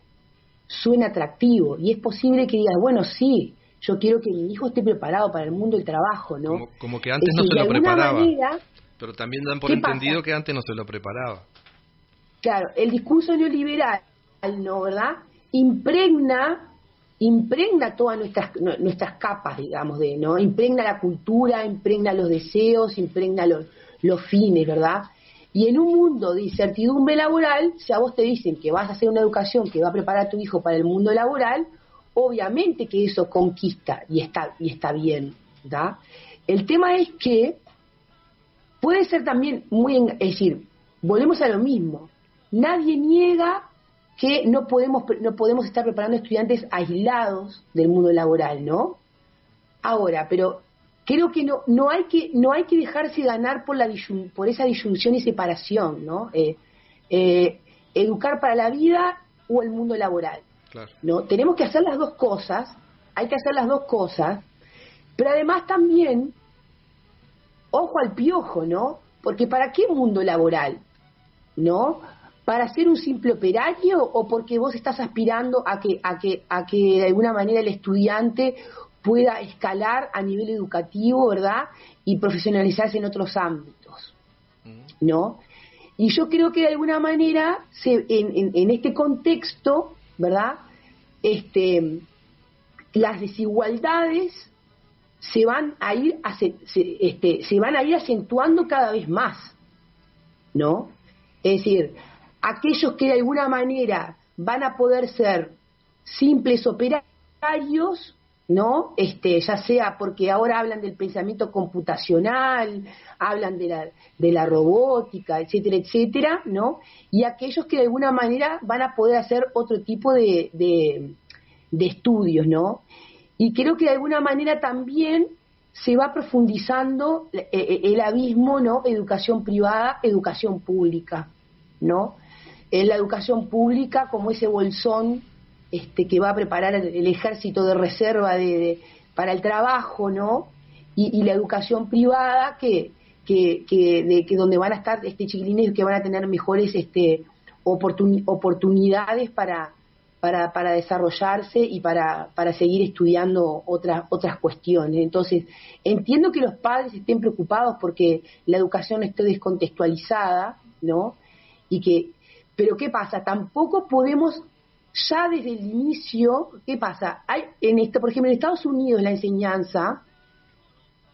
suena atractivo y es posible que digas, bueno, sí, yo quiero que mi hijo esté preparado para el mundo del trabajo, ¿no? Como que antes no se lo preparaba. Manera, pero también dan por entendido que antes no se lo preparaba. Claro, el discurso neoliberal, ¿no?, ¿verdad?, impregna todas nuestras capas, digamos, ¿no? Impregna la cultura, impregna los deseos, impregna los fines, ¿verdad? Y en un mundo de incertidumbre laboral, si a vos te dicen que vas a hacer una educación que va a preparar a tu hijo para el mundo laboral, obviamente que eso conquista y está bien. ¿da? El tema es que puede ser también es decir, volvemos a lo mismo. Nadie niega que no podemos estar preparando estudiantes aislados del mundo laboral, ¿no? Ahora, pero creo que no hay que dejarse ganar por esa disyunción y separación, ¿no? Educar para la vida o el mundo laboral. Claro. ¿No? Tenemos que hacer las dos cosas, hay que hacer las dos cosas, pero además también, ojo al piojo, ¿no? Porque ¿para qué mundo laboral? ¿No? ¿Para ser un simple operario o porque vos estás aspirando a que de alguna manera el estudiante pueda escalar a nivel educativo, ¿verdad? Y profesionalizarse en otros ámbitos, ¿no? Y yo creo que de alguna manera, en este contexto, ¿verdad? Las desigualdades se van a ir acentuando cada vez más, ¿no? Es decir, aquellos que de alguna manera van a poder ser simples operarios, ¿no? Ya sea porque ahora hablan del pensamiento computacional, hablan de la robótica, etcétera, etcétera, ¿no? Y aquellos que de alguna manera van a poder hacer otro tipo de estudios, ¿no? Y creo que de alguna manera también se va profundizando el abismo, ¿no? Educación privada, educación pública, ¿no? En la educación pública como ese bolsón que va a preparar el ejército de reserva para el trabajo, ¿no? Y la educación privada que donde van a estar chiquilines que van a tener mejores oportunidades para desarrollarse y para seguir estudiando otras cuestiones. Entonces, entiendo que los padres estén preocupados porque la educación esté descontextualizada, ¿no? Pero ¿qué pasa? Tampoco podemos ya desde el inicio, ¿qué pasa? Por ejemplo, en Estados Unidos la enseñanza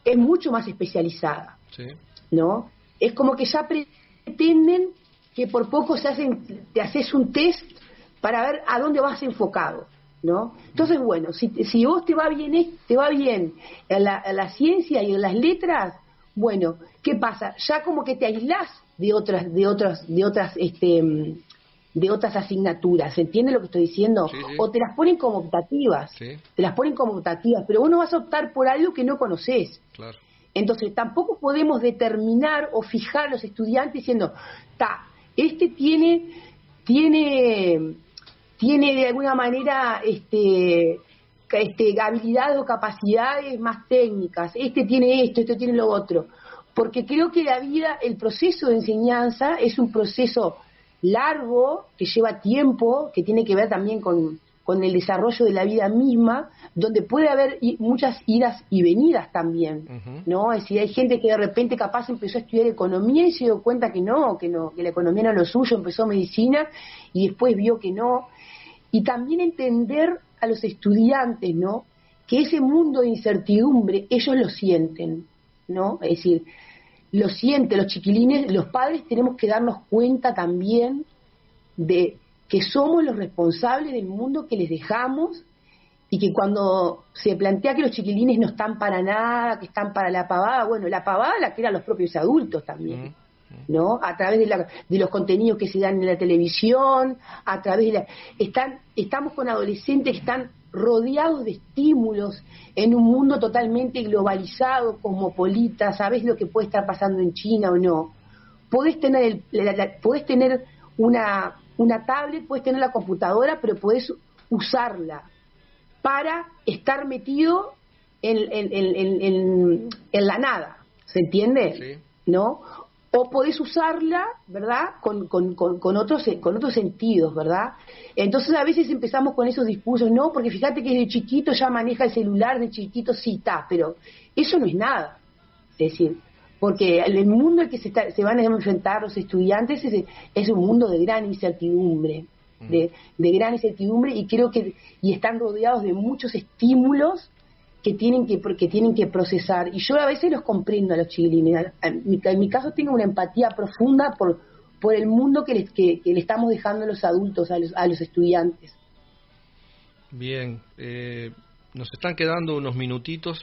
es mucho más especializada, sí, ¿no? Es como que ya pretenden que por poco te haces un test para ver a dónde vas enfocado, ¿no? Entonces, bueno, si vos te va bien en la ciencia y en las letras, bueno, ¿qué pasa? Ya como que te aislás de otras asignaturas, ¿se entiende lo que estoy diciendo? Sí, sí. O te las ponen como optativas, Sí. Pero vos no vas a optar por algo que no conocés. Claro. Entonces tampoco podemos determinar o fijar a los estudiantes diciendo, tiene de alguna manera habilidades o capacidades más técnicas, tiene esto, tiene lo otro, porque creo que la vida, el proceso de enseñanza es un proceso largo, que lleva tiempo, que tiene que ver también con el desarrollo de la vida misma, donde puede haber muchas idas y venidas también, ¿no? Es decir, hay gente que de repente capaz empezó a estudiar economía y se dio cuenta que la economía no era lo suyo, empezó medicina y después vio que no. Y también entender a los estudiantes, ¿no? Que ese mundo de incertidumbre ellos lo sienten, ¿no? Es decir, lo sienten los chiquilines, los padres tenemos que darnos cuenta también de que somos los responsables del mundo que les dejamos y que cuando se plantea que los chiquilines no están para nada, que están para la pavada, bueno, la pavada la crean los propios adultos también, ¿no? A través de los contenidos que se dan en la televisión, a través de estamos con adolescentes que están rodeados de estímulos en un mundo totalmente globalizado, cosmopolita, sabés lo que puede estar pasando en China o no. Podés tener una tablet, podés tener la computadora, pero podés usarla para estar metido en la nada, ¿se entiende? Sí. ¿No? O podés usarla, ¿verdad? Con otros sentidos, ¿verdad? Entonces a veces empezamos con esos discursos, no, porque fíjate que desde chiquito ya maneja el celular, de chiquito sí está, pero eso no es nada. Es decir, porque el mundo al que se van a enfrentar los estudiantes es un mundo de gran incertidumbre, de gran incertidumbre, y creo que están rodeados de muchos estímulos que tienen que procesar, y yo a veces los comprendo a los chiquilines. En mi caso tengo una empatía profunda por el mundo que le estamos dejando a los adultos, a los estudiantes. Bien, nos están quedando unos minutitos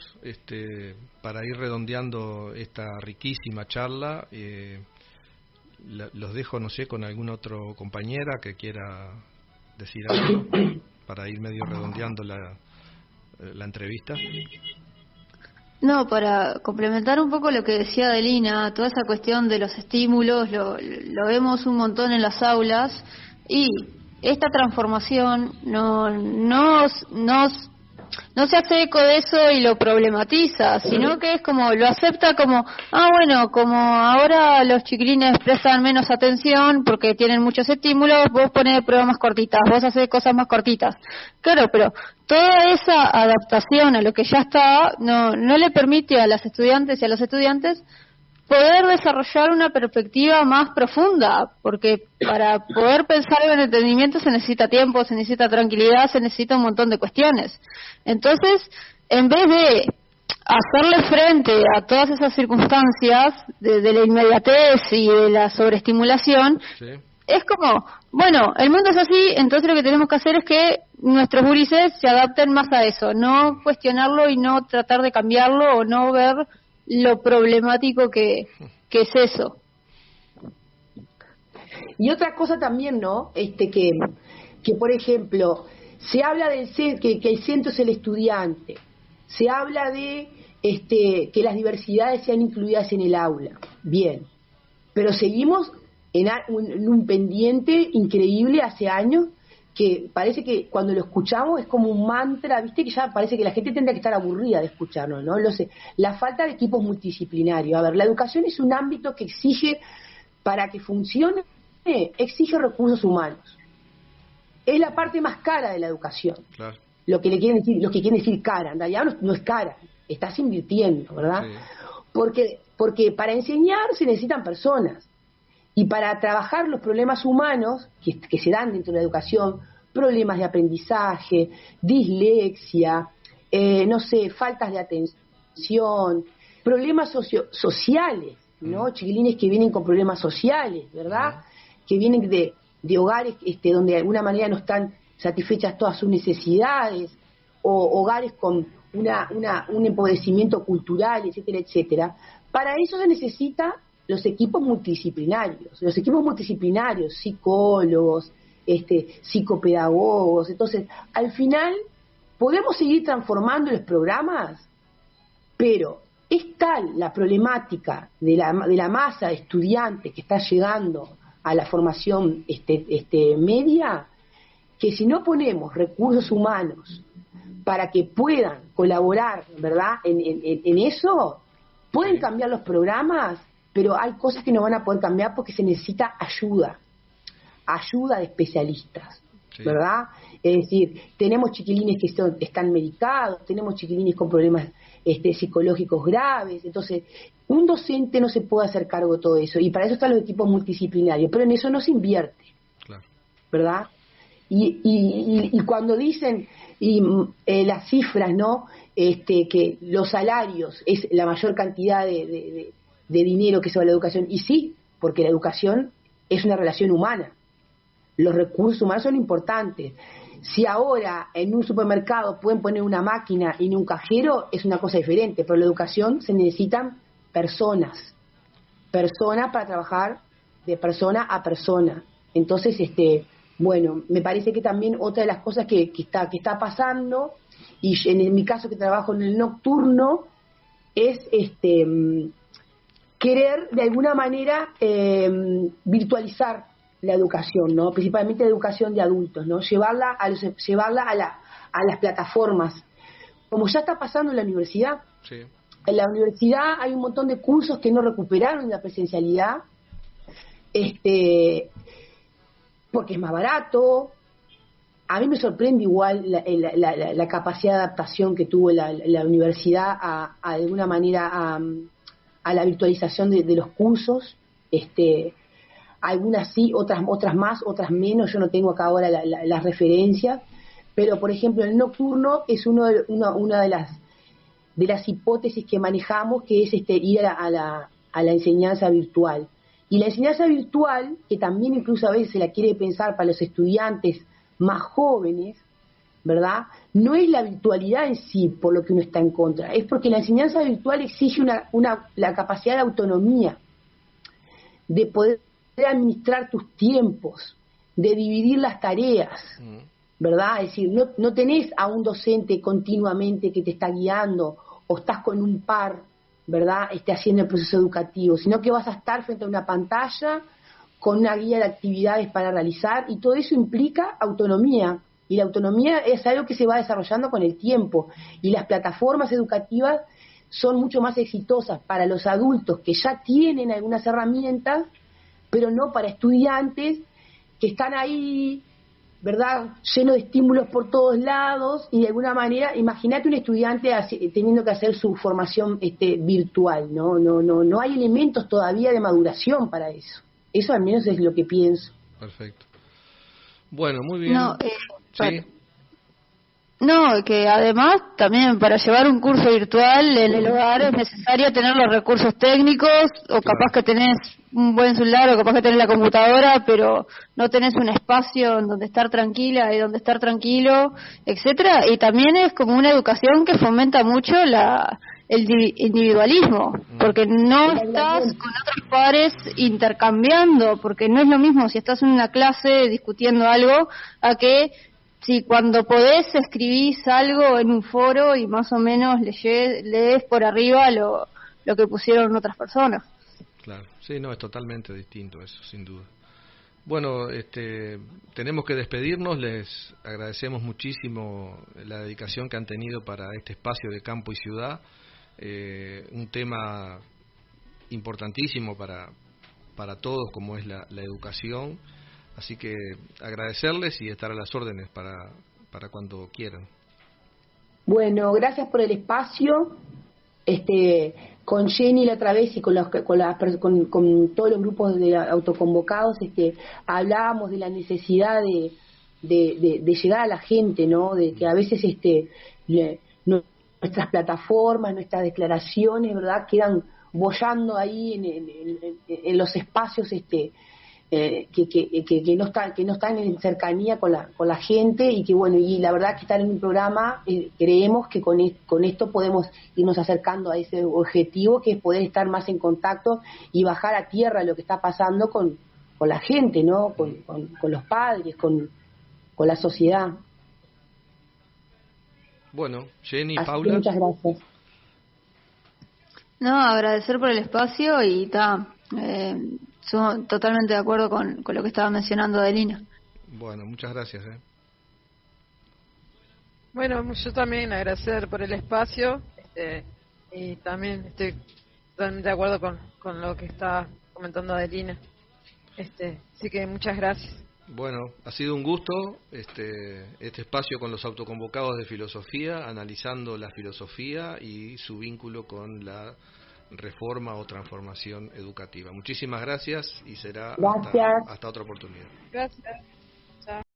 para ir redondeando esta riquísima charla. Los dejo, no sé, con alguna otra compañera que quiera decir algo para ir medio redondeando la entrevista. No, para complementar un poco lo que decía Adelina, toda esa cuestión de los estímulos, lo vemos un montón en las aulas, y esta transformación no se hace eco de eso y lo problematiza, sino que es como, lo acepta como, bueno, como ahora los chiquilines prestan menos atención porque tienen muchos estímulos, vos ponés pruebas más cortitas, vos haces cosas más cortitas. Claro, pero toda esa adaptación a lo que ya está no le permite a las estudiantes y a los estudiantes poder desarrollar una perspectiva más profunda, porque para poder pensar en el entendimiento se necesita tiempo, se necesita tranquilidad, se necesita un montón de cuestiones. Entonces, en vez de hacerle frente a todas esas circunstancias de la inmediatez y de la sobreestimulación, sí, es como, bueno, el mundo es así, entonces lo que tenemos que hacer es que nuestros gurises se adapten más a eso, no cuestionarlo y no tratar de cambiarlo o no ver lo problemático que es eso. Y otra cosa también, ¿no? Que por ejemplo, se habla que el centro es el estudiante, se habla de que las diversidades sean incluidas en el aula, bien, pero seguimos en un pendiente increíble hace años, que parece que cuando lo escuchamos es como un mantra, viste, que ya parece que la gente tendría que estar aburrida de escucharnos, ¿no? Lo sé. La falta de equipos multidisciplinarios. A ver, la educación es un ámbito que exige, para que funcione, exige recursos humanos. Es la parte más cara de la educación. Claro. Lo que quieren decir cara, en realidad no es cara, estás invirtiendo, ¿verdad? Sí. Porque para enseñar se necesitan personas. Y para trabajar los problemas humanos que se dan dentro de la educación, problemas de aprendizaje, dislexia, no sé, faltas de atención, problemas sociales, ¿no? Chiquilines que vienen con problemas sociales, ¿verdad? Que vienen de hogares donde de alguna manera no están satisfechas todas sus necesidades, o hogares con un empobrecimiento cultural, etcétera, etcétera. Para eso se necesita los equipos multidisciplinarios, psicólogos, psicopedagogos. Entonces, al final, podemos seguir transformando los programas, pero es tal la problemática de la masa de estudiantes que está llegando a la formación media, que si no ponemos recursos humanos para que puedan colaborar, ¿verdad?, en eso, pueden cambiar los programas, pero hay cosas que no van a poder cambiar porque se necesita ayuda de especialistas, sí, ¿verdad? Es decir, tenemos chiquilines que están medicados, tenemos chiquilines con problemas psicológicos graves, entonces un docente no se puede hacer cargo de todo eso, y para eso están los equipos multidisciplinarios, pero en eso no se invierte, claro, ¿verdad? Y cuando dicen las cifras, ¿no? Que los salarios es la mayor cantidad de dinero que se va a la educación, y sí, porque la educación es una relación humana, los recursos humanos son importantes. Si ahora en un supermercado pueden poner una máquina y no un cajero, es una cosa diferente, pero en la educación se necesitan personas para trabajar de persona a persona. Entonces, bueno, me parece que también otra de las cosas que está pasando, y en mi caso que trabajo en el nocturno, es querer de alguna manera virtualizar la educación, ¿no? Principalmente la educación de adultos, ¿no? Llevarla a las plataformas, como ya está pasando en la universidad. Sí. En la universidad hay un montón de cursos que no recuperaron la presencialidad, porque es más barato. A mí me sorprende igual la capacidad de adaptación que tuvo la universidad a de alguna manera a la virtualización de los cursos. Algunas sí, otras más, otras menos. Yo no tengo acá ahora las referencias, pero por ejemplo el nocturno es una de las hipótesis que manejamos, que es ir a la enseñanza virtual. Y la enseñanza virtual, que también incluso a veces se la quiere pensar para los estudiantes más jóvenes, ¿verdad? No es la virtualidad en sí por lo que uno está en contra, es porque la enseñanza virtual exige la capacidad de autonomía, de poder administrar tus tiempos, de dividir las tareas, ¿verdad? Es decir, no tenés a un docente continuamente que te está guiando o estás con un par, ¿verdad?, haciendo el proceso educativo, sino que vas a estar frente a una pantalla con una guía de actividades para realizar, y todo eso implica autonomía, y la autonomía es algo que se va desarrollando con el tiempo, y las plataformas educativas son mucho más exitosas para los adultos que ya tienen algunas herramientas, pero no para estudiantes que están ahí, ¿verdad?, lleno de estímulos por todos lados, y de alguna manera, imagínate un estudiante teniendo que hacer su formación virtual, no hay elementos todavía de maduración para eso. Eso al menos es lo que pienso. Perfecto. Bueno, muy bien. ¿Sí? No, que además también para llevar un curso virtual en el hogar es necesario tener los recursos técnicos, o capaz que tenés un buen celular, o capaz que tenés la computadora, pero no tenés un espacio en donde estar tranquila y donde estar tranquilo, etcétera. Y también es como una educación que fomenta mucho el individualismo, porque no estás con otros pares intercambiando, porque no es lo mismo si estás en una clase discutiendo algo a que si cuando podés escribís algo en un foro y más o menos lees por arriba lo que pusieron otras personas. Claro, sí, no, es totalmente distinto eso, sin duda. Bueno, tenemos que despedirnos, les agradecemos muchísimo la dedicación que han tenido para este espacio de Campo y Ciudad, un tema importantísimo para todos como es la educación. Así que agradecerles y estar a las órdenes para cuando quieran. Bueno, gracias por el espacio. Con Jenny la otra vez y con todos los grupos de autoconvocados, hablábamos de la necesidad de llegar a la gente, ¿no? De que a veces nuestras plataformas, nuestras declaraciones, ¿verdad?, quedan boyando ahí en los espacios que no están en cercanía con la gente, y que bueno, y la verdad que estar en un programa, creemos que con esto podemos irnos acercando a ese objetivo, que es poder estar más en contacto y bajar a tierra lo que está pasando con la gente, ¿no? Con los padres, con la sociedad. Bueno, Jenny, Así Paula. que muchas gracias. No, agradecer por el espacio y totalmente de acuerdo con lo que estaba mencionando Adelina. Bueno, muchas gracias. Bueno, yo también agradecer por el espacio, y también estoy totalmente de acuerdo con lo que está comentando Adelina. Así que muchas gracias. Bueno, ha sido un gusto este espacio con los autoconvocados de filosofía, analizando la filosofía y su vínculo con la reforma o transformación educativa. Muchísimas gracias y será hasta otra oportunidad. Gracias. Chao.